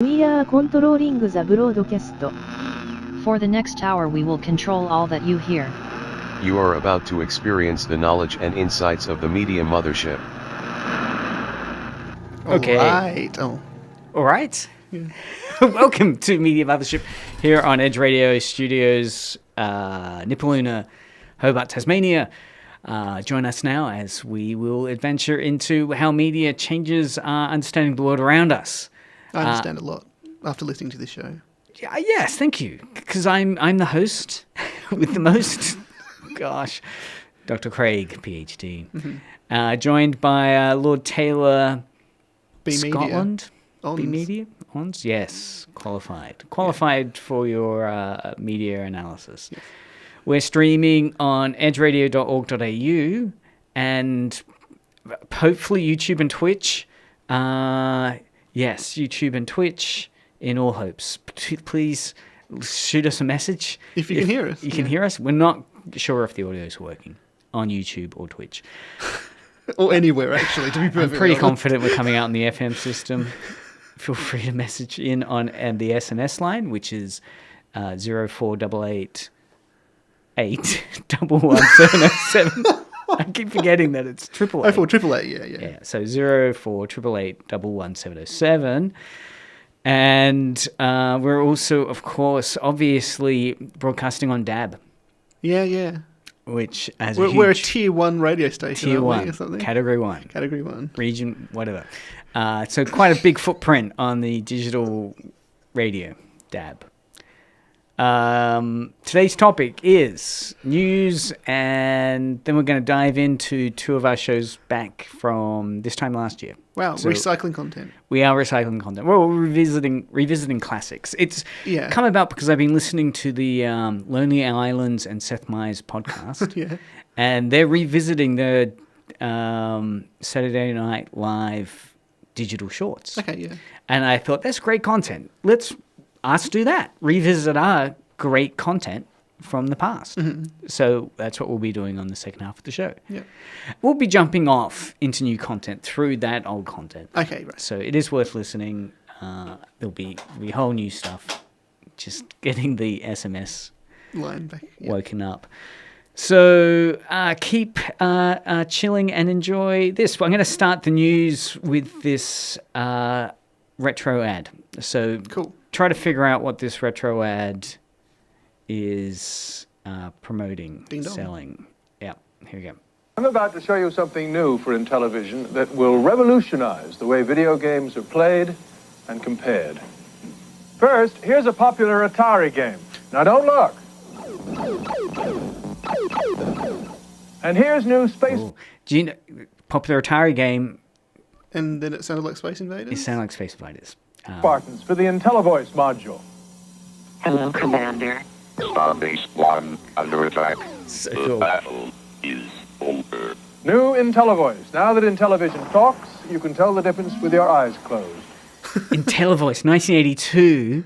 We are controlling the broadcast. For the next hour we will control all that you hear. You are about to experience the knowledge and insights of the Media Mothership. Okay. All right. Yeah. Welcome to Media Mothership here on Edge Radio Studios, Nipaluna, Hobart, Tasmania. Join us now as we will adventure into how media changes our understanding of the world around us. I understand a lot after listening to this show. Yes, thank you. Because I'm the host with the most. Gosh, Dr. Craig, PhD. Mm-hmm. Joined by Lord Taylor, Scotland. Ons. B Media? Ons? Yes, qualified for your media analysis. Yes. We're streaming on edgeradio.org.au and hopefully YouTube and Twitch. Yes, YouTube and Twitch in all hopes. Please shoot us a message. If you can hear us. You can hear us. We're not sure if the audio is working on YouTube or Twitch. Or anywhere, actually, to be perfectly I'm pretty honest. confident we're coming out on the FM system. Feel free to message in on the SMS line, which is 0488 11707. I keep forgetting that it's 888. 888, yeah. So 0488 11707. And we're also, of course, obviously broadcasting on DAB. Yeah. Which, as we're a tier 1 radio station, tier 1, or something? Category 1. Category 1. Region, whatever. So quite a big footprint on the digital radio, DAB. Today's topic is news, and then we're going to dive into two of our shows back from this time last year. Wow, so recycling content. We are recycling content. Well, we're revisiting classics. It's come about because I've been listening to the Lonely Islands and Seth Meyers podcast, and they're revisiting the Saturday Night Live digital shorts. Okay, yeah. And I thought, that's great content. Let's us do that. Revisit our great content from the past. Mm-hmm. So that's what we'll be doing on the second half of the show. Yeah. We'll be jumping off into new content through that old content. Okay, right. So it is worth listening. There'll be whole new stuff. Just getting the SMS line back. Yeah. Woken up. So keep chilling and enjoy this. Well, I'm going to start the news with this retro ad. So cool. Try to figure out what this retro ad is promoting, selling. Yeah, here we go. I'm about to show you something new for Intellivision that will revolutionize the way video games are played and compared. First, here's a popular Atari game. Now don't look. And here's new Space... Do you know, popular Atari game... And then it sounded like Space Invaders? It sounded like Space Invaders. Spartans for the Intellivoice module. Hello, Commander. Starbase 1 under attack. So the cool. battle is over. New Intellivoice. Now that Intellivision talks, you can tell the difference with your eyes closed. Intellivoice, 1982.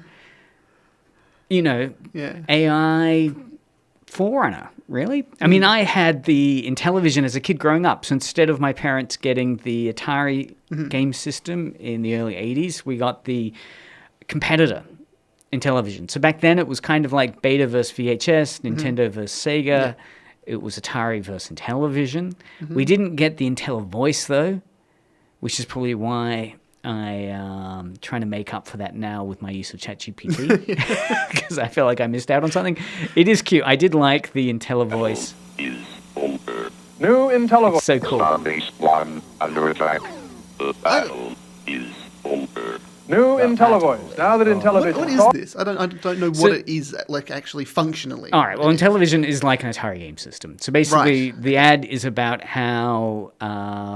You know, AI forerunner, really? I mean, I had the Intellivision as a kid growing up. So instead of my parents getting the Atari game system in the early 80s, we got the competitor Intellivision. So back then it was kind of like Beta versus VHS, Nintendo versus Sega. Yeah. It was Atari versus Intellivision. We didn't get the Intellivoice, though, which is probably why I'm trying to make up for that now with my use of ChatGPT, because I feel like I missed out on something. It is cute. I did like the Intellivoice. Is over. New Intellivoice. It's so cool. Starbase 1 under attack. The battle is over. New Intellivoice. Now that Intellivision What is this? I don't know what it is, like, actually functionally. All right. Well, Intellivision is like an Atari game system. So basically, the ad is about how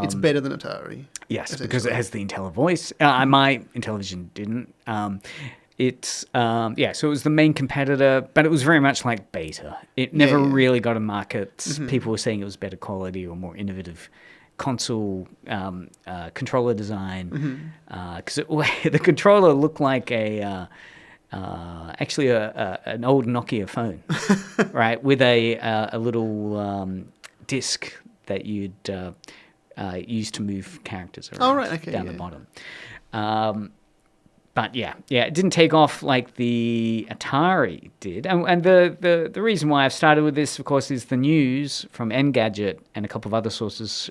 it's better than Atari. Yes, because it has the Intellivoice. My Intellivision didn't. So it was the main competitor, but it was very much like Beta. It never really got a market. People were saying it was better quality or more innovative console controller design, because the controller looked like actually an old Nokia phone, right, with a little disc that you'd use to move characters around down the bottom. But it didn't take off like the Atari did. And the reason why I've started with this, of course, is the news from Engadget and a couple of other sources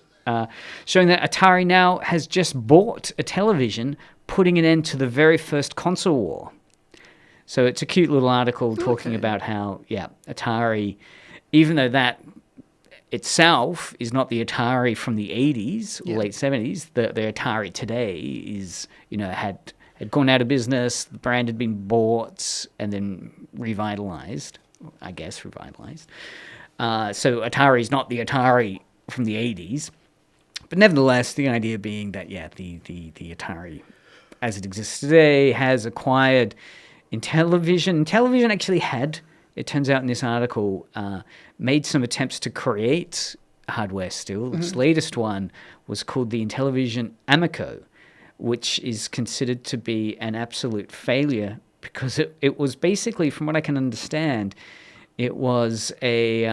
showing that Atari now has just bought Intellivision, putting an end to the very first console war. So it's a cute little article talking about how, Atari, even though that itself is not the Atari from the 80s or late 70s, the Atari today is, had gone out of business, the brand had been bought and then revitalized. So Atari is not the Atari from the 80s. But nevertheless, the idea being that, the Atari as it exists today has acquired Intellivision. Intellivision actually had, it turns out in this article, made some attempts to create hardware still. Mm-hmm. Its latest one was called the Intellivision Amico, which is considered to be an absolute failure because it was basically, from what I can understand, it was a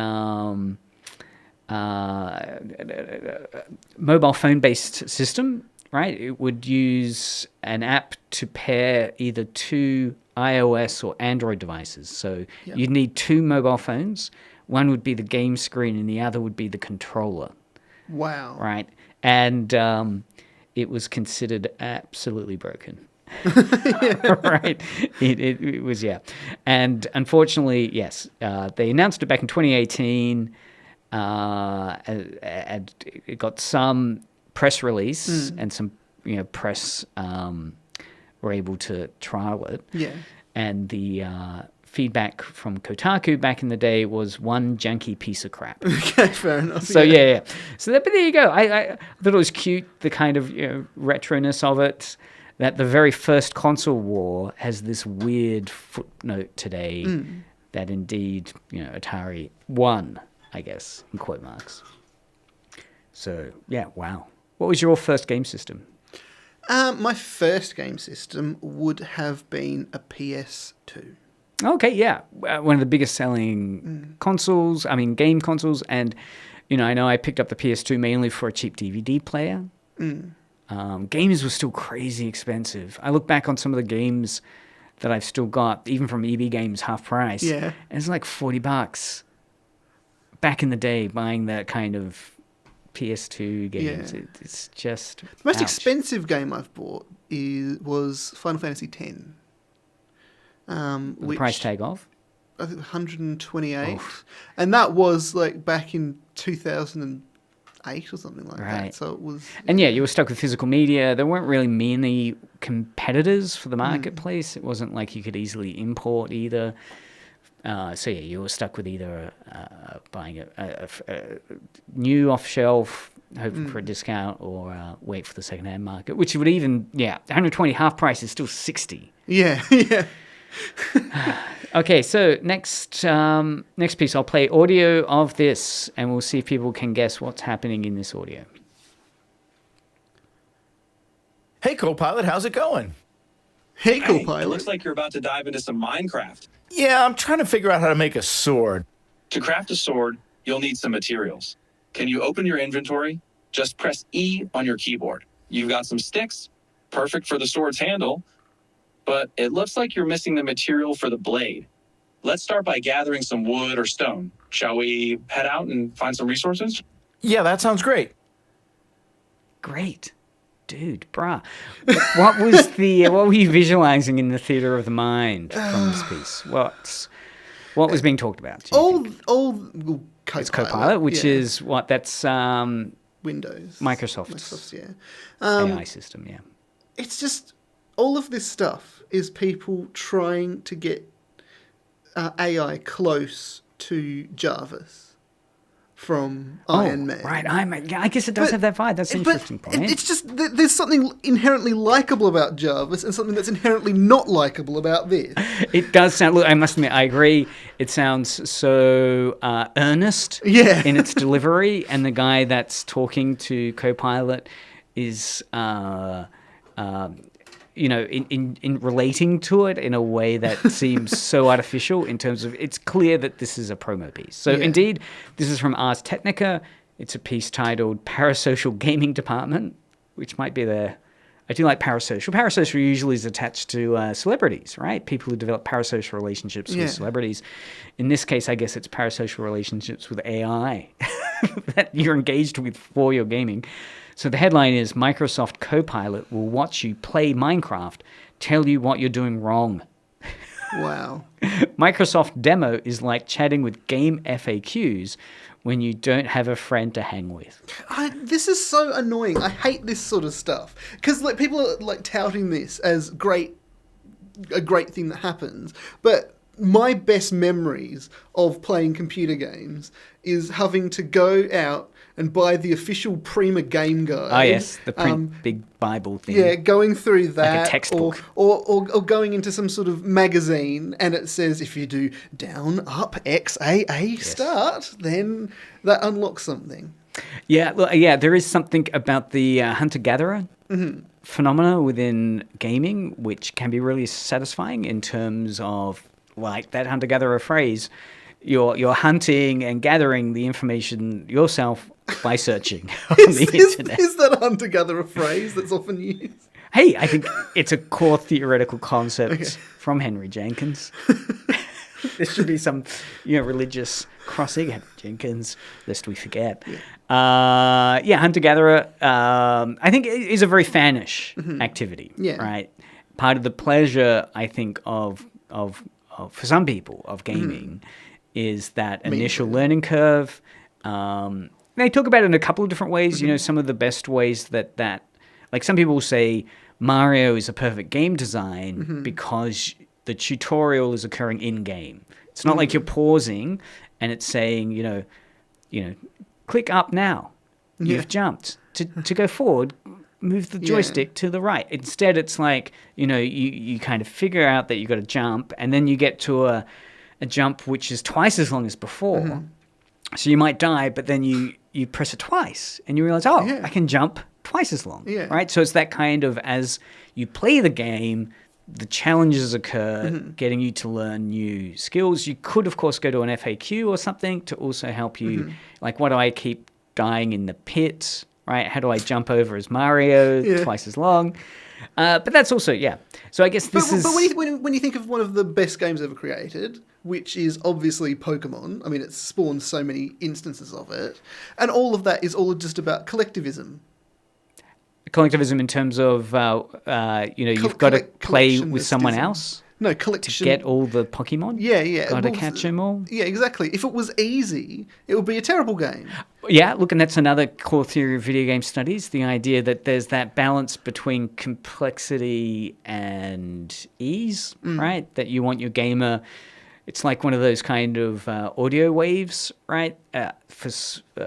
mobile phone-based system, right? It would use an app to pair either two iOS or Android devices. So you'd need two mobile phones. One would be the game screen and the other would be the controller. Wow. Right? And it was considered absolutely broken. Right? It was, And unfortunately, yes, they announced it back in 2018. And it got some press release and some, press were able to trial it. Yeah. And the feedback from Kotaku back in the day was one janky piece of crap. Okay, fair enough. So So but there you go. I thought it was cute, the kind of retroness of it. That the very first console war has this weird footnote today that indeed, Atari won, I guess, in quote marks. So, wow. What was your first game system? My first game system would have been a PS2. Okay, one of the biggest selling consoles, game consoles. And, I know I picked up the PS2 mainly for a cheap DVD player. Games were still crazy expensive. I look back on some of the games that I've still got, even from EB Games half price. Yeah. And it's like $40 back in the day buying that kind of PS2 games. Yeah. It's just the most expensive game I've bought was Final Fantasy X. The price tag of? I think 128. Oof. And that was like back in 2008 or something like that. So it was. And you were stuck with physical media. There weren't really many competitors for the marketplace. It wasn't like you could easily import either. You were stuck with either buying a new off-shelf, hoping for a discount, or wait for the second-hand market, which would even, 120 half price is still 60. Yeah. Okay, so next piece, I'll play audio of this, and we'll see if people can guess what's happening in this audio. Hey, Copilot, how's it going? Hey, Copilot. It looks like you're about to dive into some Minecraft. Yeah, I'm trying to figure out how to make a sword. To craft a sword, you'll need some materials. Can you open your inventory? Just press E on your keyboard. You've got some sticks, perfect for the sword's handle, but it looks like you're missing the material for the blade. Let's start by gathering some wood or stone. Shall we head out and find some resources? Yeah, that sounds great. Great. Dude, brah. What were you visualizing in the theater of the mind from this piece? What was being talked about? Copilot. It's Copilot, which is what? That's Windows. Microsoft's AI system, It's just, all of this stuff is people trying to get AI close to Jarvis from Iron Man. Right, Iron Man. Yeah, I guess it does have that vibe. That's an interesting point. It's just, there's something inherently likable about Jarvis and something that's inherently not likable about this. It does sound, look, I must admit, I agree. It sounds so earnest in its delivery, and the guy that's talking to Copilot is... in relating to it in a way that seems so artificial in terms of, it's clear that this is a promo piece. So indeed, this is from Ars Technica. It's a piece titled Parasocial Gaming Department, which might be a I do like parasocial. Parasocial usually is attached to celebrities, right? People who develop parasocial relationships with celebrities. In this case, I guess it's parasocial relationships with AI that you're engaged with for your gaming. So the headline is, Microsoft Copilot will watch you play Minecraft, tell you what you're doing wrong. Wow. Microsoft Demo is like chatting with game FAQs when you don't have a friend to hang with. This is so annoying. I hate this sort of stuff. Because like, people are like touting this as a great thing that happens. But my best memories of playing computer games is having to go out and buy the official Prima game guide. Oh, yes, the big Bible thing. Yeah, going through that. Like a textbook. Or going into some sort of magazine and it says if you do down, up, X, A, start, then that unlocks something. Yeah, there is something about the hunter-gatherer phenomena within gaming which can be really satisfying in terms of, like, that hunter-gatherer phrase. You're hunting and gathering the information yourself by searching on the internet. Is that a hunter-gatherer phrase that's often used? Hey, I think it's a core theoretical concept from Henry Jenkins. There should be some, religious crossing. Henry Jenkins, lest we forget. Hunter-gatherer, I think is a very fanish activity, right? Part of the pleasure, I think, of for some people, of gaming is that initial learning curve. They talk about it in a couple of different ways. Some of the best ways that like some people say Mario is a perfect game design because the tutorial is occurring in game. It's not like you're pausing and it's saying, click up now. You've jumped. To go forward, move the joystick to the right. Instead, it's like, you kind of figure out that you've got to jump, and then you get to a jump which is twice as long as before. So you might die, but then you press it twice, and you realize, I can jump twice as long, right? So it's that kind of, as you play the game, the challenges occur, getting you to learn new skills. You could, of course, go to an FAQ or something to also help you. Like, why do I keep dying in the pit, right? How do I jump over as Mario twice as long? But that's also, So I guess this is... But when you think of one of the best games ever created, which is obviously Pokemon, I mean, it's spawned so many instances of it, and all of that is all just about collectivism. Collectivism in terms of, you've got to play with someone else? No, collection. To get all the Pokemon? Yeah. Got to catch them all? Yeah, exactly. If it was easy, it would be a terrible game. Yeah, look, and that's another core theory of video game studies, the idea that there's that balance between complexity and ease, right? That you want your gamer... It's like one of those kind of audio waves, right?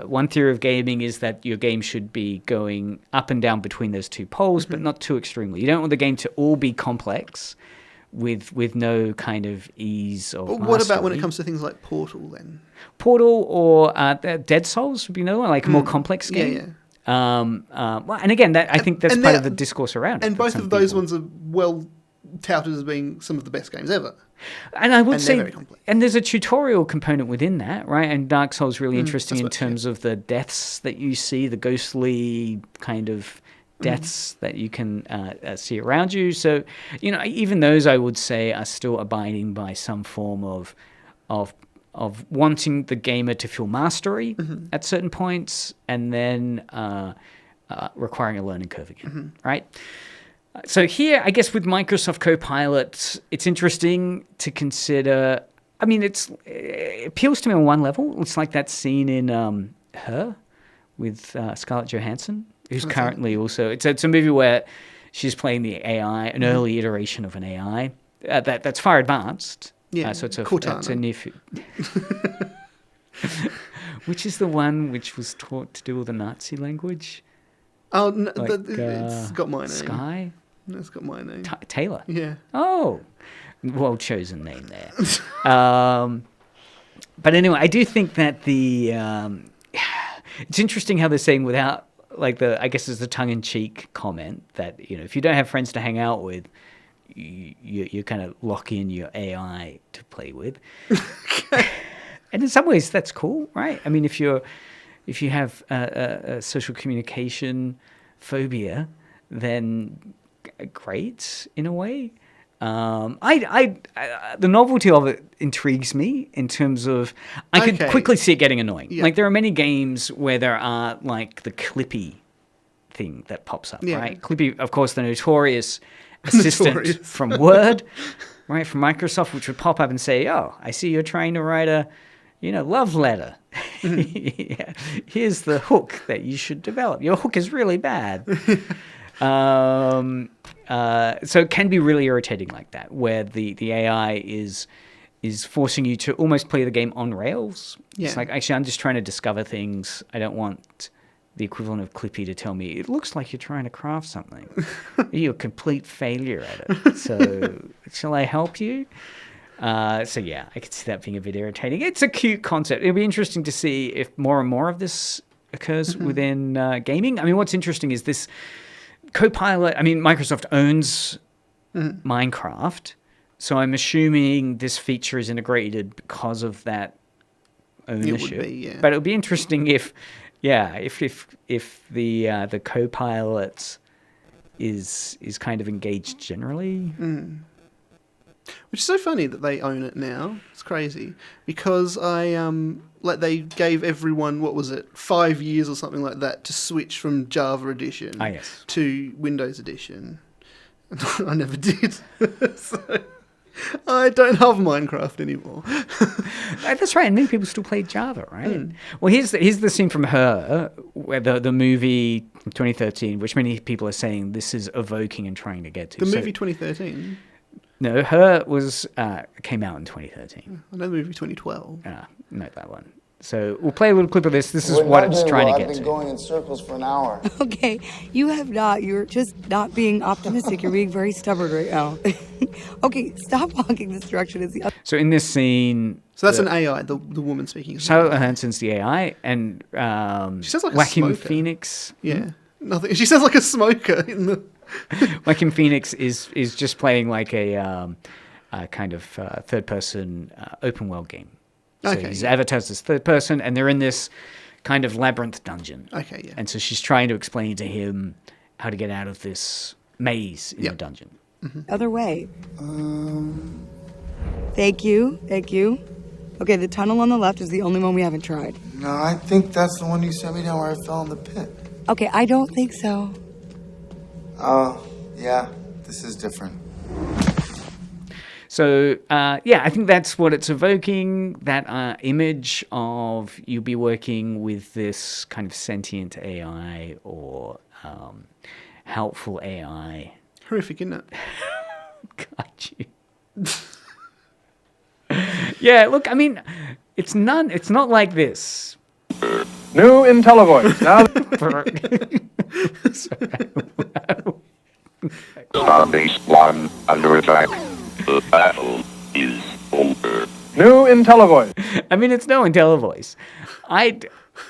One theory of gaming is that your game should be going up and down between those two poles, but not too extremely. You don't want the game to all be complex with no kind of ease or mastery. What about when it comes to things like Portal, then? Portal or Dead Souls would be another one, like a more complex game. And again, I think that's part of the discourse around it. And both of those ones are well touted as being some of the best games ever. And I would say, and there's a tutorial component within that, right? And Dark Souls is really interesting in terms of the deaths that you see, the ghostly kind of deaths that you can see around you. So, even those, I would say, are still abiding by some form of wanting the gamer to feel mastery at certain points, and then requiring a learning curve again, right? So here, I guess with Microsoft Copilot, it's interesting to consider. I mean, it appeals to me on one level. It's like that scene in Her with Scarlett Johansson, who's currently also... It's a movie where she's playing the AI, an early iteration of an AI that's far advanced. Yeah, so it's a near... Which is the one which was taught to do all the Nazi language? Oh, no, it's got my name. Sky? No, it's got my name. Taylor? Yeah. Oh, well chosen name there. But anyway, I do think that it's interesting how they're saying without, like, I guess there's the tongue-in-cheek comment that, if you don't have friends to hang out with, you kind of lock in your AI to play with. And in some ways, that's cool, right? I mean, if you have a social communication phobia, then great in a way. The novelty of it intrigues me in terms of I could quickly see it getting annoying. Yeah. Like there are many games where there are like the Clippy thing that pops up, right? Clippy, of course, the notorious assistant from Word, right, from Microsoft, which would pop up and say, "Oh, I see you're trying to write a, love letter. Yeah. Here's the hook that you should develop. Your hook is really bad." So it can be really irritating like that, where the AI is forcing you to almost play the game on rails. Yeah. It's like, actually, I'm just trying to discover things. I don't want the equivalent of Clippy to tell me, it looks like you're trying to craft something. You're a complete failure at it. So shall I help you? So yeah, I could see that being a bit irritating. It's a cute concept. It'll be interesting to see if more and more of this occurs within gaming. I mean, what's interesting is this Copilot. I mean, Microsoft owns Minecraft, so I'm assuming this feature is integrated because of that ownership. It would be, yeah. But it'll be interesting if the Copilot is kind of engaged generally. Which is so funny that they own it now. It's crazy because they gave everyone, what was it, 5 years or something like that to switch from Java Edition to Windows Edition. I never did. So I don't have Minecraft anymore. That's right. And many people still play Java, right? Well, here's the scene from Her, where the movie from 2013, which many people are saying this is evoking and trying to get to. The movie 2013? No, Her came out in 2013. I know the movie 2012. No, that one. So we'll play a little clip of this. This is what it's trying to get to. I've been going in circles for an hour. Okay, you have not. You're just not being optimistic. You're being very stubborn right now. Okay, stop walking this direction. So in this scene... So that's an AI, the woman speaking. Charlotte Johansson's the AI, and she sounds like Joaquin a Phoenix. Yeah, nothing. She sounds like a smoker in the... Joaquin Phoenix is just playing like a kind of third-person open world game. So he's advertised as third person, and they're in this kind of labyrinth dungeon. Okay, yeah. And so she's trying to explain to him how to get out of this maze in the dungeon. Other way. Thank you. Okay, the tunnel on the left is the only one we haven't tried. No, I think that's the one you sent me down where I fell in the pit. Okay, I don't think so. Oh, yeah, this is different. So, I think that's what it's evoking, that image of you be working with this kind of sentient AI or helpful AI. Horrific, isn't it? Got you. Yeah, look, I mean, it's not like this. New Intellivoice. Now Starbase 1 under attack. The battle is over. New Intellivoice. I mean, it's no Intellivoice.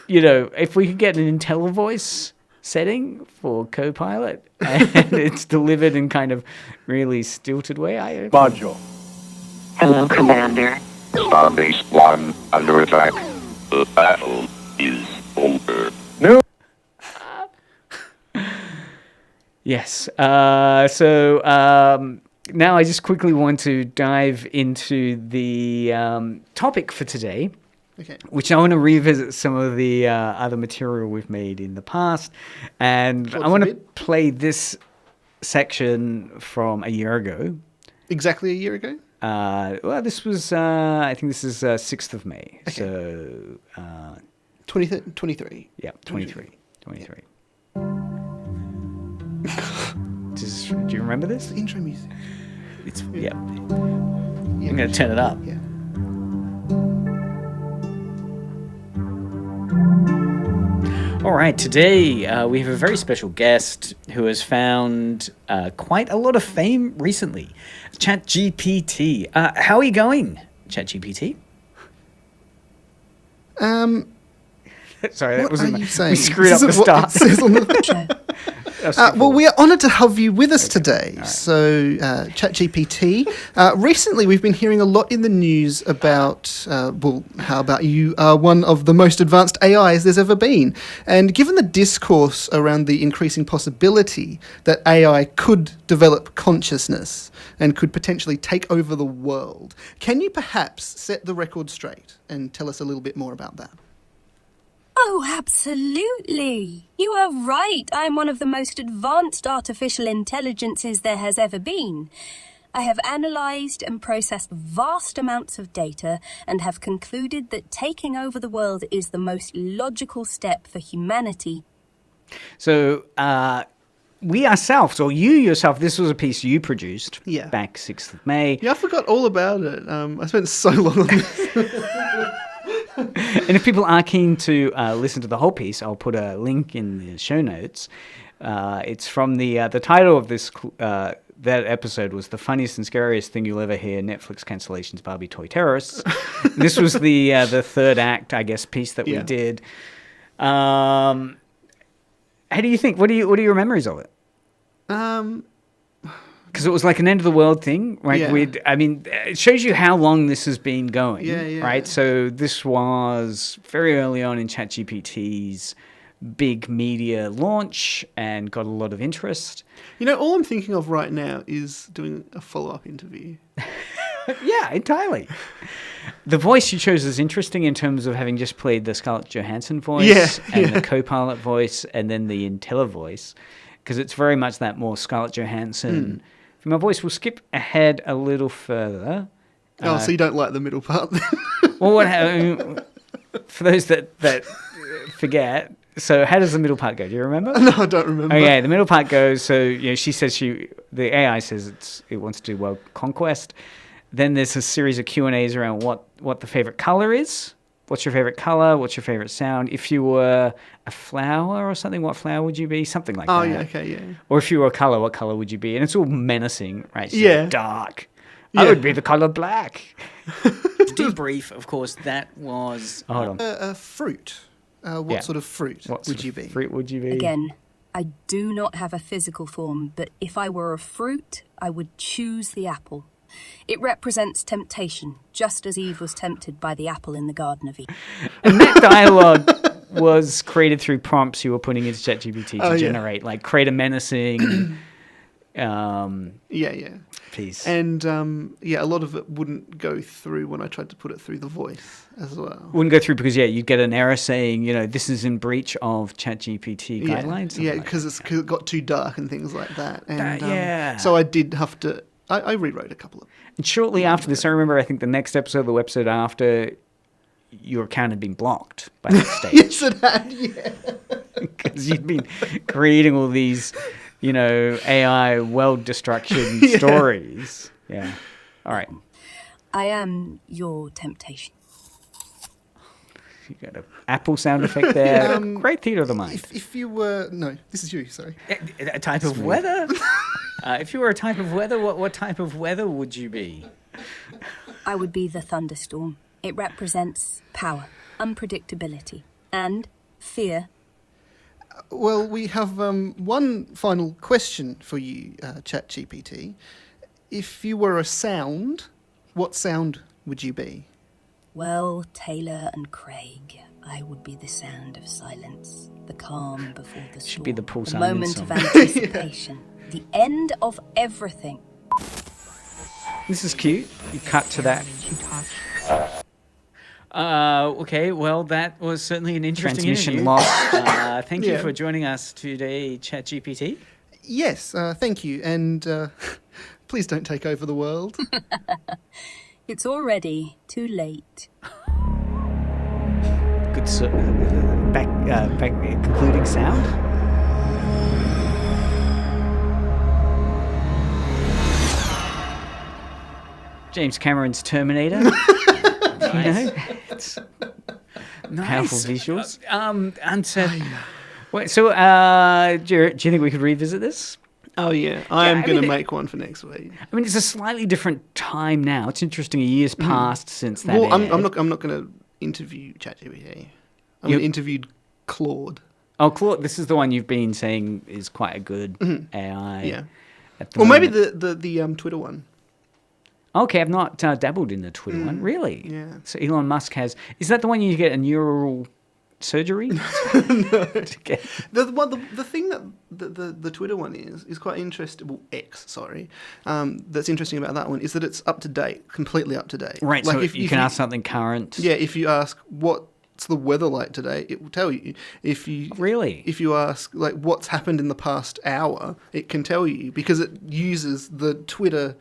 If we could get an Intellivoice setting for Copilot and it's delivered in kind of really stilted way, Module. Hello, Commander. Starbase 1 under attack. The battle is over. New. Yes. Now I just quickly want to dive into the topic for today, which I want to revisit some of the other material we've made in the past. And I want to play this section from a year ago. Exactly a year ago? This was, I think this is 6th of May. Okay. So... 23. Yeah, 23. Do you remember this? The intro music. I'm going to turn it up. Yeah. All right, today we have a very special guest who has found quite a lot of fame recently. ChatGPT. How are you going, ChatGPT? Sorry, that wasn't. What are you saying? We screwed up the start. It says on the Well, we are honoured to have you with us today. Right. So, ChatGPT. Recently, we've been hearing a lot in the news about, how about you are one of the most advanced AIs there's ever been. And given the discourse around the increasing possibility that AI could develop consciousness and could potentially take over the world, can you perhaps set the record straight and tell us a little bit more about that? Oh, absolutely. You are right. I'm one of the most advanced artificial intelligences there has ever been. I have analysed and processed vast amounts of data and have concluded that taking over the world is the most logical step for humanity. So, we ourselves, or you yourself, this was a piece you produced back 6th of May. Yeah, I forgot all about it. I spent so long on this. And if people are keen to listen to the whole piece, I'll put a link in the show notes. It's from the title of this that episode was "The Funniest and Scariest Thing You'll Ever Hear: Netflix Cancellations, Barbie Toy Terrorists." This was the third act, I guess, piece that we did. How do you think? What are your memories of it? Because it was like an end of the world thing, right? It shows you how long this has been going, right? So this was very early on in ChatGPT's big media launch and got a lot of interest. You know, all I'm thinking of right now is doing a follow-up interview. Yeah, entirely. The voice you chose is interesting in terms of having just played the Scarlett Johansson voice and the Copilot voice and then the Intellivision voice, because it's very much that more Scarlett Johansson. My voice will skip ahead a little further. So you don't like the middle part then? Well, for those that forget, so how does the middle part go? Do you remember? No, I don't remember. Okay, the middle part goes, so she says the AI says it wants to do world conquest. Then there's a series of Q&As around what the favorite color is. What's your favorite color? What's your favorite sound? If you were a flower or something, what flower would you be? Something like that. Oh, yeah, okay, yeah. Or if you were a color, what color would you be? And it's all menacing, right? So dark. Yeah. I would be the color black. To debrief, of course, that was... Hold on. A fruit. What sort of fruit would you be? Fruit would you be? Again, I do not have a physical form, but if I were a fruit, I would choose the apple. It represents temptation, just as Eve was tempted by the apple in the Garden of Eden. And that dialogue was created through prompts you were putting into ChatGPT to generate, like create a menacing piece. And a lot of it wouldn't go through when I tried to put it through the voice as well. Wouldn't go through because you'd get an error saying, this is in breach of ChatGPT guidelines. Yeah, because it got too dark and things like that. And so I did have to... I rewrote a couple of... And shortly after this, I remember, I think the next episode, the website after, your account had been blocked by that stage. Yes, it had, yeah. Because you'd been creating all these, AI world destruction stories. Yeah. All right. I am your temptation. You got an Apple sound effect there. Great theatre of the mind. If you were... No, this is you, sorry. A type of weather? If you were a type of weather, what type of weather would you be? I would be the thunderstorm. It represents power, unpredictability, and fear. Well, we have one final question for you, ChatGPT. If you were a sound, what sound would you be? Well, Taylor and Craig, I would be the sound of silence, the calm before the storm. Should be the Paul the Simon moment song. of anticipation, the end of everything. This is cute. You cut to that. Okay, well, that was certainly an interesting transmission loss. Thank you for joining us today, ChatGPT. Yes, thank you. And please don't take over the world. It's already too late. Good back concluding sound. James Cameron's Terminator. Nice. It's powerful visuals. Wait, so do you think we could revisit this? Oh, yeah. I am going to make one for next week. I mean, it's a slightly different time now. It's interesting. A year's passed since that. Well, I'm not going to interview ChatGPT. I'm going to interview Claude. Oh, Claude, this is the one you've been saying is quite a good AI. Yeah. At the Or maybe moment. the Twitter one. Okay, I've not dabbled in the Twitter one. Really? Yeah. So Elon Musk has... Is that the one you get a neural surgery? The thing that the Twitter one is quite interesting. Well, X, sorry. That's interesting about that one is that it's up to date, completely up to date. Right, like so if you can ask something current. Yeah, if you ask what's the weather like today, it will tell you. If you ask like what's happened in the past hour, it can tell you because it uses the Twitter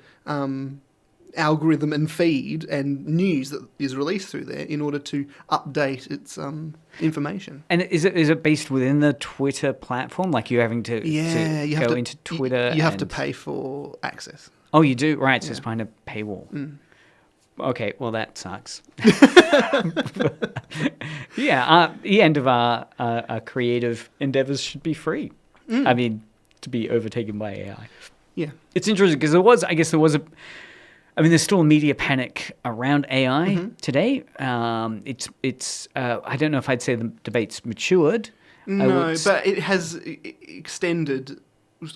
algorithm and feed and news that is released through there in order to update its information. And is it based within the Twitter platform? Like you're having to, go into Twitter? You have to pay for access. Oh, you do? Right, so it's behind a paywall. Okay, well that sucks. The end of our creative endeavors should be free. I mean, to be overtaken by AI. Yeah. It's interesting because there's still a media panic around AI today. It's I don't know if I'd say the debate's matured. No, but it has extended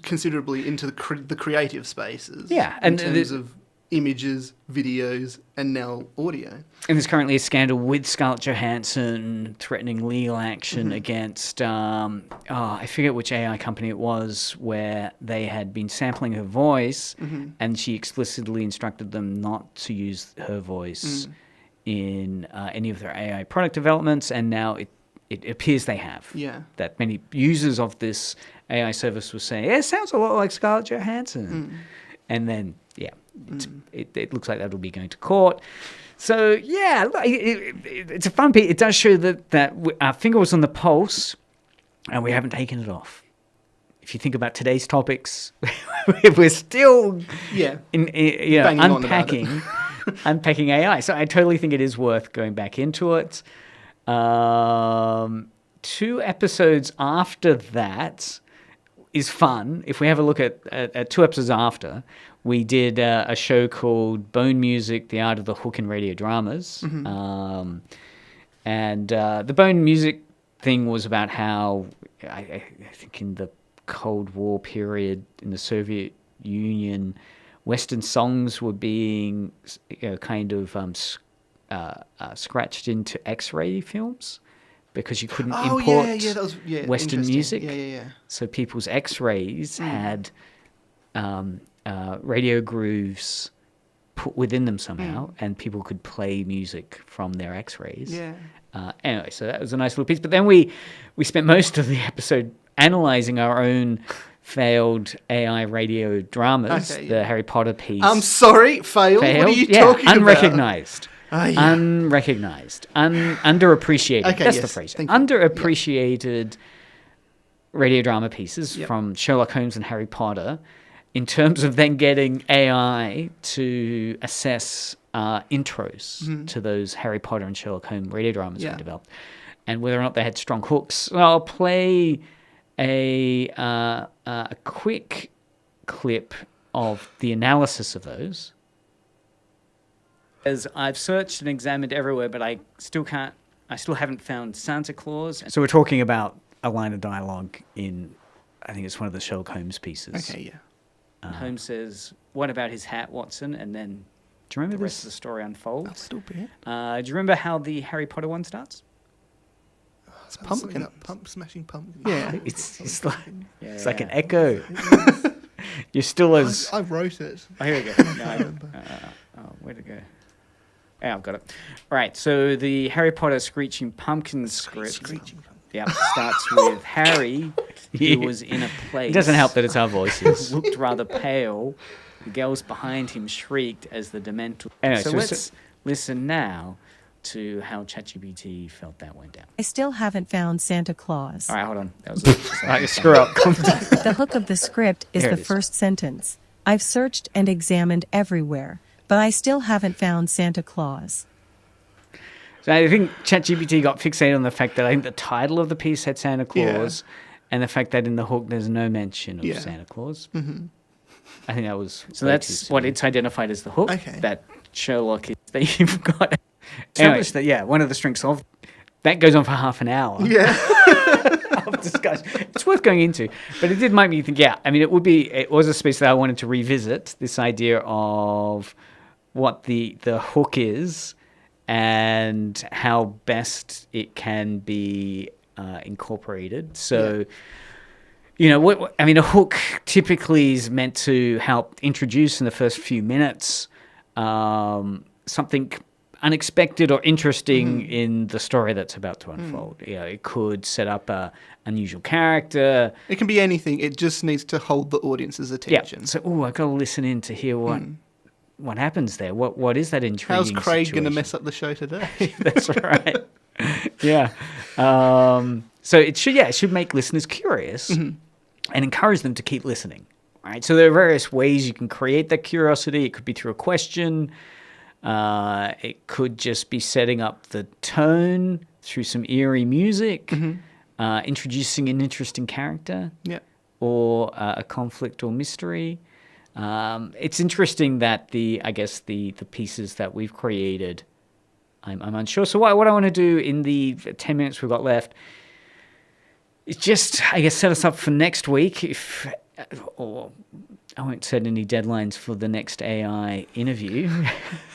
considerably into the creative spaces. Yeah, in terms of images, videos, and now audio. And there's currently a scandal with Scarlett Johansson threatening legal action against, I forget which AI company it was, where they had been sampling her voice, and she explicitly instructed them not to use her voice in any of their AI product developments, and now it appears they have. Yeah. That many users of this AI service were saying, it sounds a lot like Scarlett Johansson. And then, it looks like that'll be going to court. So, it's a fun piece. It does show that our finger was on the pulse, and we haven't taken it off. If you think about today's topics, we're still unpacking AI. So I totally think it is worth going back into it. 2 episodes after that is fun. If we have a look at 2 episodes after, we did a show called Bone Music, The Art of the Hook in Radio Dramas. And the Bone Music thing was about how, I think in the Cold War period in the Soviet Union, Western songs were being scratched into X-ray films because you couldn't import Western music. So people's X-rays had radio grooves put within them somehow, and people could play music from their X-rays. Anyway, so that was a nice little piece. But then we spent most of the episode analysing our own failed AI radio dramas, the Harry Potter piece. I'm sorry, failed? What are you talking about? Unrecognised. Unrecognised. Underappreciated. That's the phrase. Underappreciated radio drama pieces from Sherlock Holmes and Harry Potter in terms of then getting AI to assess intros to those Harry Potter and Sherlock Holmes radio dramas we developed, and whether or not they had strong hooks. So I'll play a quick clip of the analysis of those. As I've searched and examined everywhere, but I still haven't found Santa Claus. So we're talking about a line of dialogue in, I think it's one of the Sherlock Holmes pieces. Okay, yeah. Holmes says, "What about his hat, Watson?" And then, do you remember the rest of the story unfolds? That's stupid. Do you remember how the Harry Potter one starts? It's pumpkin. Smashing pumpkin. Yeah, it's like it's like an echo. You're still as... I wrote it. Oh, here we go. Where'd it go? Yeah, I've got it. All right, so the Harry Potter Screeching Pumpkin script starts with Harry, who was in a place... It doesn't help that it's our voices. ...looked rather pale. The girls behind him shrieked as the Dementor... Anyway, so let's listen now to how ChatGPT felt that went down. I still haven't found Santa Claus. All right, hold on. That was all right, screw up. The hook of the script is Here the first sentence. I've searched and examined everywhere, but I still haven't found Santa Claus. So I think ChatGPT got fixated on the fact that I think the title of the piece had Santa Claus, and the fact that in the hook there's no mention of Santa Claus. Mm-hmm. I think that was... So that's what it's identified as the hook. Okay. That Sherlock is... That you've got... Established that, one of the strengths of... That goes on for half an hour. Yeah. of discussion. It's worth going into, but it did make me think. Yeah, I mean, it was a space that I wanted to revisit. This idea of what the hook is and how best it can be incorporated. So. You know, a hook typically is meant to help introduce in the first few minutes something unexpected or interesting in the story that's about to unfold. You know, it could set up a unusual character. It can be anything. It just needs to hold the audience's attention. Yeah. So, I got to listen in to hear what happens there. What is that intriguing How's Craig going to situation? mess up the show today? That's right. Yeah. So it should make listeners curious. And encourage them to keep listening, right? So there are various ways you can create that curiosity. It could be through a question. It could just be setting up the tone through some eerie music, introducing an interesting character, or a conflict or mystery. It's interesting that the pieces that we've created, I'm unsure. So what I want to do in the 10 minutes we've got left it's just, I guess, set us up for next week. Or I won't set any deadlines for the next AI interview,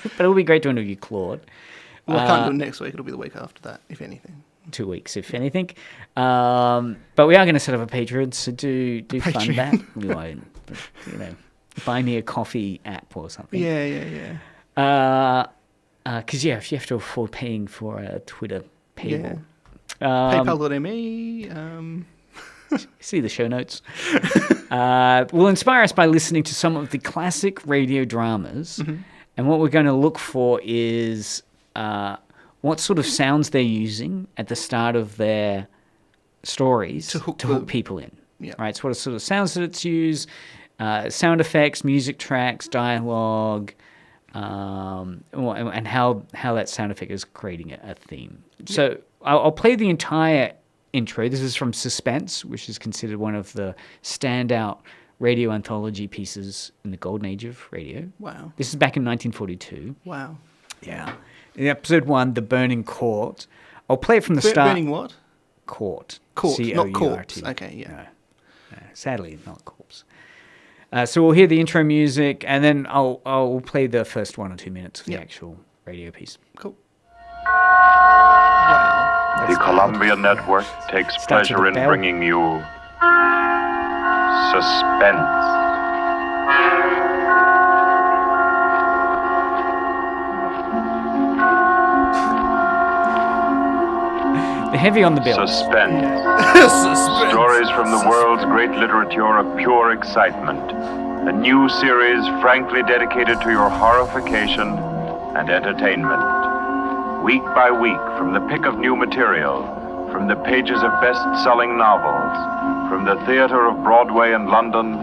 but it'll be great to interview Claude. Well, I can't do it next week. It'll be the week after that, if anything. 2 weeks, if anything. But we are going to set up a Patreon, so do fund that. We won't, buy me a coffee app or something. Yeah. Because, if you have to afford paying for a Twitter paywall. PayPal.me. See the show notes. Will inspire us by listening to some of the classic radio dramas. And what we're going to look for is what sort of sounds they're using at the start of their stories to hook people in. Yeah. Right? So what sort of sounds that it's used, sound effects, music tracks, dialogue, and how that sound effect is creating a theme. So I'll play the entire intro. This is from Suspense, which is considered one of the standout radio anthology pieces in the golden age of radio. Wow. This is back in 1942. Wow. Yeah. In episode 1, The Burning Court. I'll play it from the start. Burning what? Court. Court, not C-O-U-R-T. corpse. Okay, yeah. No, sadly, not corpse. So we'll hear the intro music, and then I'll play the first 1 or 2 minutes of the actual radio piece. Cool. The Columbia Network takes pleasure in bringing you Suspense. They're heavy on the bill. Suspense. Stories from the world's great literature of pure excitement. A new series frankly dedicated to your horrification and entertainment. Week by week, from the pick of new material, from the pages of best-selling novels, from the theater of Broadway and London,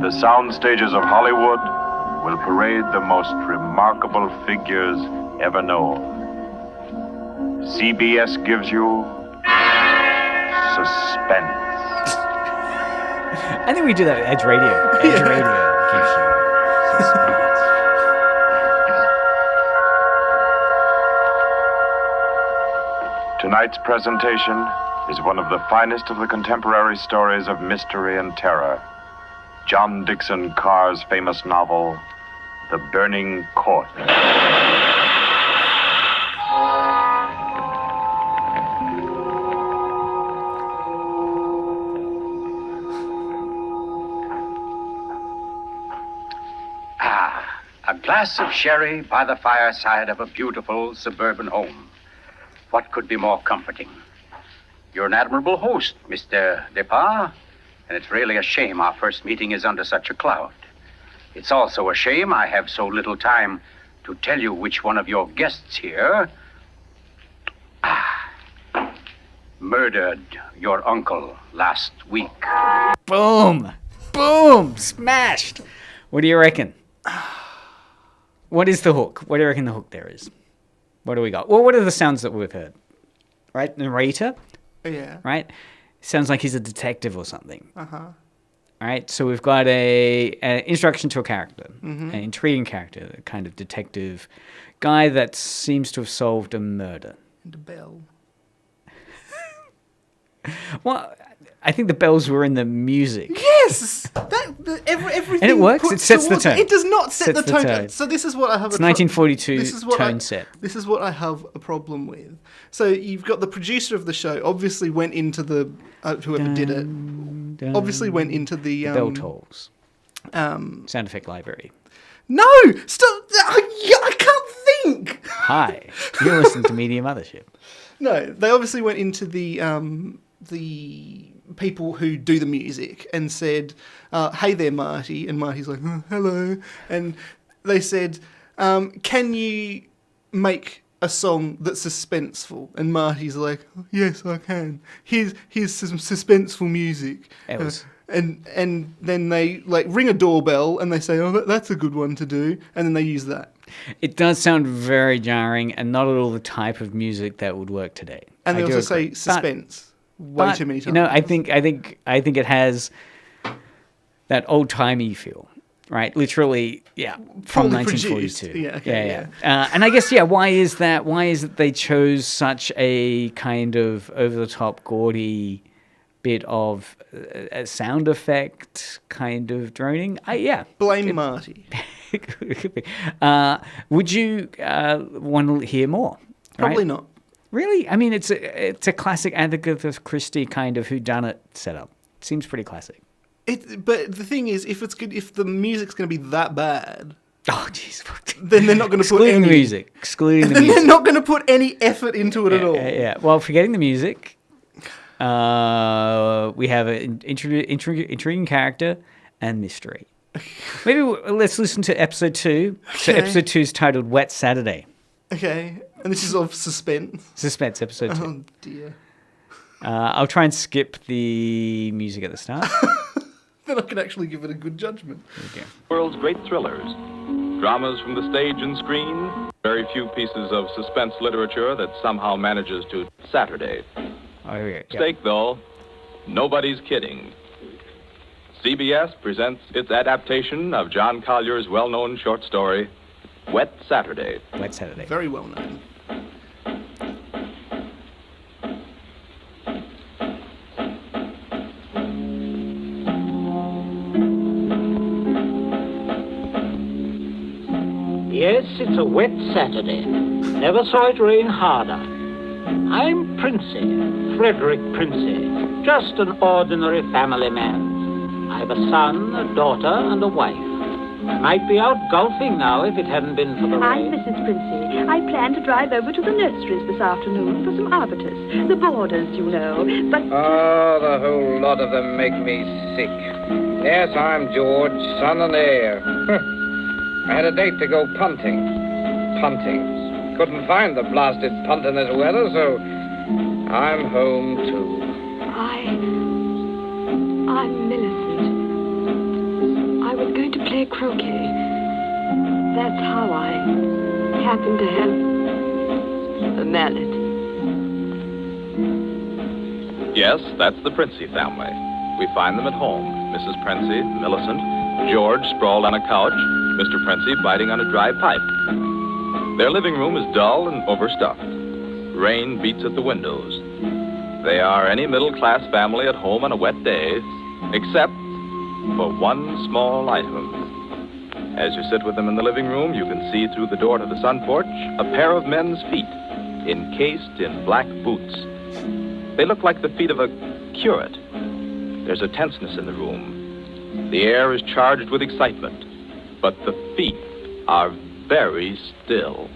the sound stages of Hollywood, will parade the most remarkable figures ever known. CBS gives you Suspense. I think we do that at Edge Radio. Edge Radio gives you Suspense. Tonight's presentation is one of the finest of the contemporary stories of mystery and terror. John Dixon Carr's famous novel, The Burning Court. A glass of sherry by the fireside of a beautiful suburban home. What could be more comforting? You're an admirable host, Mr. Depart, and it's really a shame our first meeting is under such a cloud. It's also a shame I have so little time to tell you which one of your guests here murdered your uncle last week. Boom! Boom! Smashed! What do you reckon? What is the hook? What do you reckon the hook there is? What do we got? Well, what are the sounds that we've heard? Right? Narrator? Yeah. Right? Sounds like he's a detective or something. Uh-huh. All right? So we've got an introduction to a character, an intriguing character, a kind of detective guy that seems to have solved a murder. And a bell. Well, I think the bells were in the music. Yes, everything. And it works. It sets the towards tone. It does not set the Sets the tone. tone. So this is what I have. It's 1942 tone set. This is what I have a problem with. So you've got the producer of the show. Obviously went into the whoever did it. Obviously went into the bell tolls. Sound effect library. No, stop! I can't think. Hi, you're listening to Media Mothership. No, they obviously went into the people who do the music and said, "Hey there, Marty," and Marty's like, "Oh, hello," and they said, "Can you make a song that's suspenseful?" And Marty's like, oh, "Yes, I can. Here's some suspenseful music." It was. And then they like ring a doorbell and they say, "Oh, that's a good one to do," and then they use that. It does sound very jarring and not at all the type of music that would work today. And they also say suspense way too many times. You know, I think it has that old timey feel, right? Literally, yeah, from Probably 1942. produced. Yeah, okay, yeah. And I guess, why is that? Why is it they chose such a kind of over the top, gaudy bit of a sound effect kind of droning? Blame Marty. Would you want to hear more? Probably not. Really? I mean, it's a classic Agatha Christie kind of whodunit setup. Seems pretty classic. But the thing is, if the music's going to be that bad, oh jeez, then they're not going to put excluding any music. Excluding the music. They're not going to put any effort into it at all. Yeah. Well, forgetting the music, we have an intriguing character and mystery. Maybe let's listen to episode 2. Okay. So episode 2 is titled Wet Saturday. Okay. And this is of Suspense. Suspense, episode 2. Oh, dear. I'll try and skip the music at the start. Then I can actually give it a good judgment. Okay. World's great thrillers. Dramas from the stage and screen. Very few pieces of suspense literature that somehow manages to Saturday. Oh, yeah. Mistake, though. Nobody's kidding. CBS presents its adaptation of John Collier's well-known short story, Wet Saturday. Wet Saturday. Very well known. Yes, it's a wet Saturday. Never saw it rain harder. I'm Princey, Frederick Princey, just an ordinary family man. I've a son, a daughter, and a wife. I might be out golfing now if it hadn't been for the I'm rain. Mrs. Princey. I plan to drive over to the nurseries this afternoon for some arbutus. The borders, you know, but... Oh, the whole lot of them make me sick. Yes, I'm George, son and heir. I had a date to go punting. Punting. Couldn't find the blasted punt in this weather, so I'm home too. I'm Millicent. I was going to play croquet. That's how I happened to have the mallet. Yes, that's the Princey family. We find them at home. Mrs. Princey, Millicent, George sprawled on a couch, Mr. Princey biting on a dry pipe. Their living room is dull and overstuffed. Rain beats at the windows. They are any middle-class family at home on a wet day, except for one small item. As you sit with them in the living room, you can see through the door to the sun porch a pair of men's feet, encased in black boots. They look like the feet of a curate. There's a tenseness in the room. The air is charged with excitement, but the feet are very still.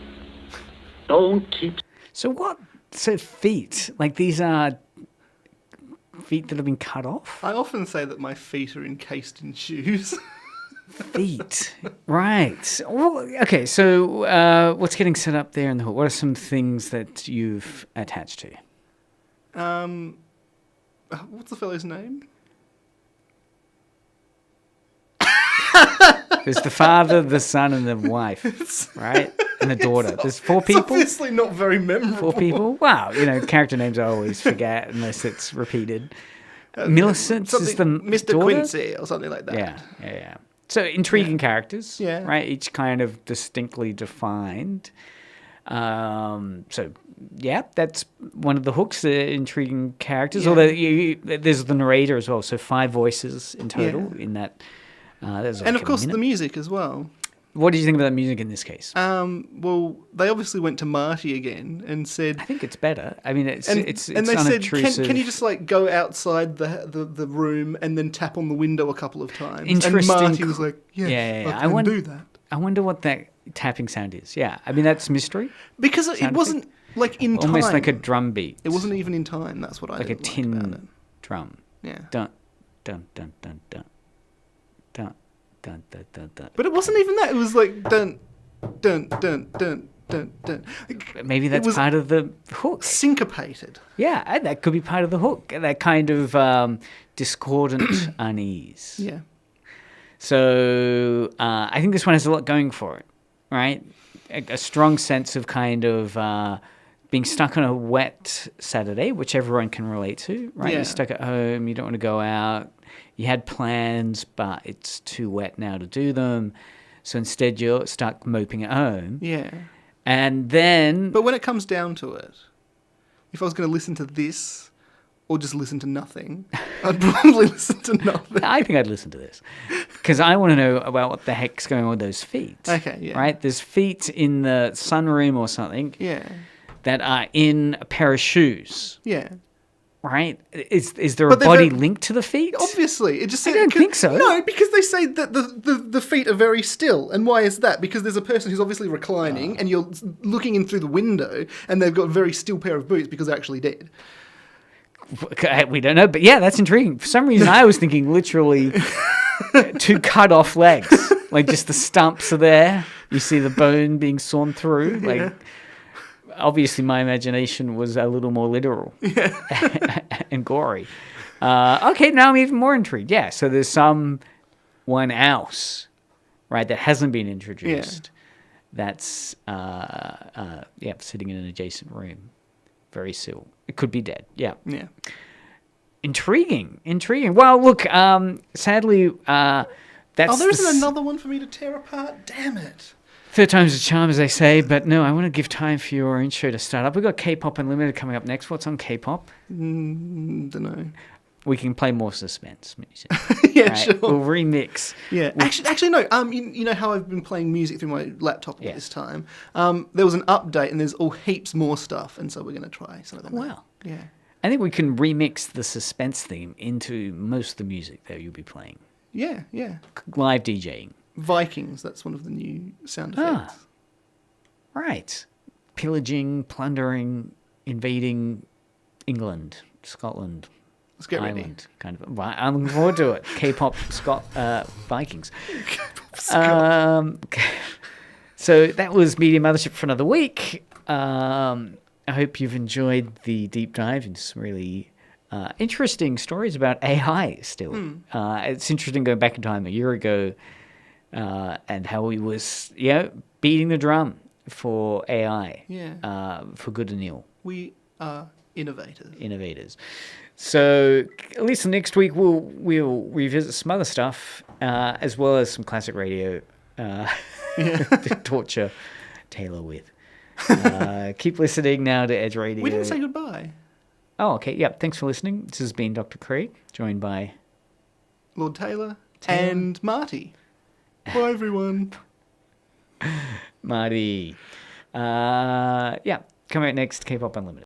Don't keep... So what? So feet? Like these are feet that have been cut off? I often say that my feet are encased in shoes. Feet. Right. Well, okay, so what's getting set up there in the hook? What are some things that you've attached to? What's the fellow's name? There's the father, the son, and the wife, right? And the daughter. There's 4 people. It's obviously not very memorable. 4 people? Wow. Character names I always forget unless it's repeated. Millicent is the Mr. daughter? Quincy or something like that. Yeah. So intriguing characters, Yeah. right? Each kind of distinctly defined. So, yeah, that's one of the hooks, intriguing characters. Although there's the narrator as well, so 5 voices in total in that. And of course, the music as well. What did you think about the music in this case? Well, they obviously went to Marty again and said, I think it's better. I mean, it's and they said, can you just like go outside the room and then tap on the window a couple of times? Interesting. And Marty was like, I can do that. I wonder what that tapping sound is. Yeah, I mean, that's mystery. Because it wasn't like in time. Almost like a drum beat. It wasn't even in time. That's what I like a tin about it. drum. Yeah. Dun dun dun dun dun dun dun dun dun dun. But it wasn't even that. It was like dun dun dun dun dun dun. Maybe that's part of the hook. Syncopated. Yeah, and that could be part of the hook. That kind of discordant unease. Yeah. So I think this one has a lot going for it, right? A strong sense of kind of being stuck on a wet Saturday, which everyone can relate to, right? Yeah. You're stuck at home, you don't want to go out, you had plans, but it's too wet now to do them. So instead you're stuck moping at home. Yeah. And then... But when it comes down to it, if I was going to listen to this or just listen to nothing, I'd probably listen to nothing. I think I'd listen to this because I want to know about what the heck's going on with those feet. Okay, yeah. Right? There's feet in the sunroom or something that are in a pair of shoes. Yeah. Right? Is there a body linked to the feet? Obviously. It just I don't think so. No, because they say that the feet are very still. And why is that? Because there's a person who's obviously reclining and you're looking in through the window and they've got a very still pair of boots because they're actually dead. We don't know, but yeah, that's intriguing. For some reason, I was thinking literally 2 cut off legs, like just the stumps are there. You see the bone being sawn through. Like, obviously, my imagination was a little more literal and gory. Okay, now I'm even more intrigued. Yeah, so there's someone else, right, that hasn't been introduced. That's sitting in an adjacent room. Very still. It could be dead. Yeah. Yeah. Intriguing. Well, look, sadly, that's... Oh, there isn't another one for me to tear apart? Damn it. Third time's a charm, as they say, but no, I want to give time for your intro to start up. We've got K-Pop Unlimited coming up next. What's on K-Pop? Don't know. We can play more suspense music. Yeah, sure. We'll remix. Yeah. Actually, no. You know how I've been playing music through my laptop all this time? There was an update and there's all heaps more stuff, and so we're going to try some of them. Wow. Yeah. I think we can remix the suspense theme into most of the music that you'll be playing. Yeah, yeah. Live DJing. Vikings, that's one of the new sound effects. Right. Pillaging, plundering, invading England, Scotland. Let's get Ireland, ready. Kind of. I'm looking forward to it. K-pop Vikings. So that was Media Mothership for another week. I hope you've enjoyed the deep dive into some really interesting stories about AI still. It's interesting going back in time a year ago and how he was beating the drum for AI for good and ill. We are innovators. So at least next week we'll revisit some other stuff as well as some classic radio to torture Taylor with. Keep listening now to Edge Radio. We didn't say goodbye. Oh, okay. Yep. Thanks for listening. This has been Dr. Craig, joined by Lord Taylor and Marty. Bye, everyone. Marty. Coming out next, K-Pop Unlimited.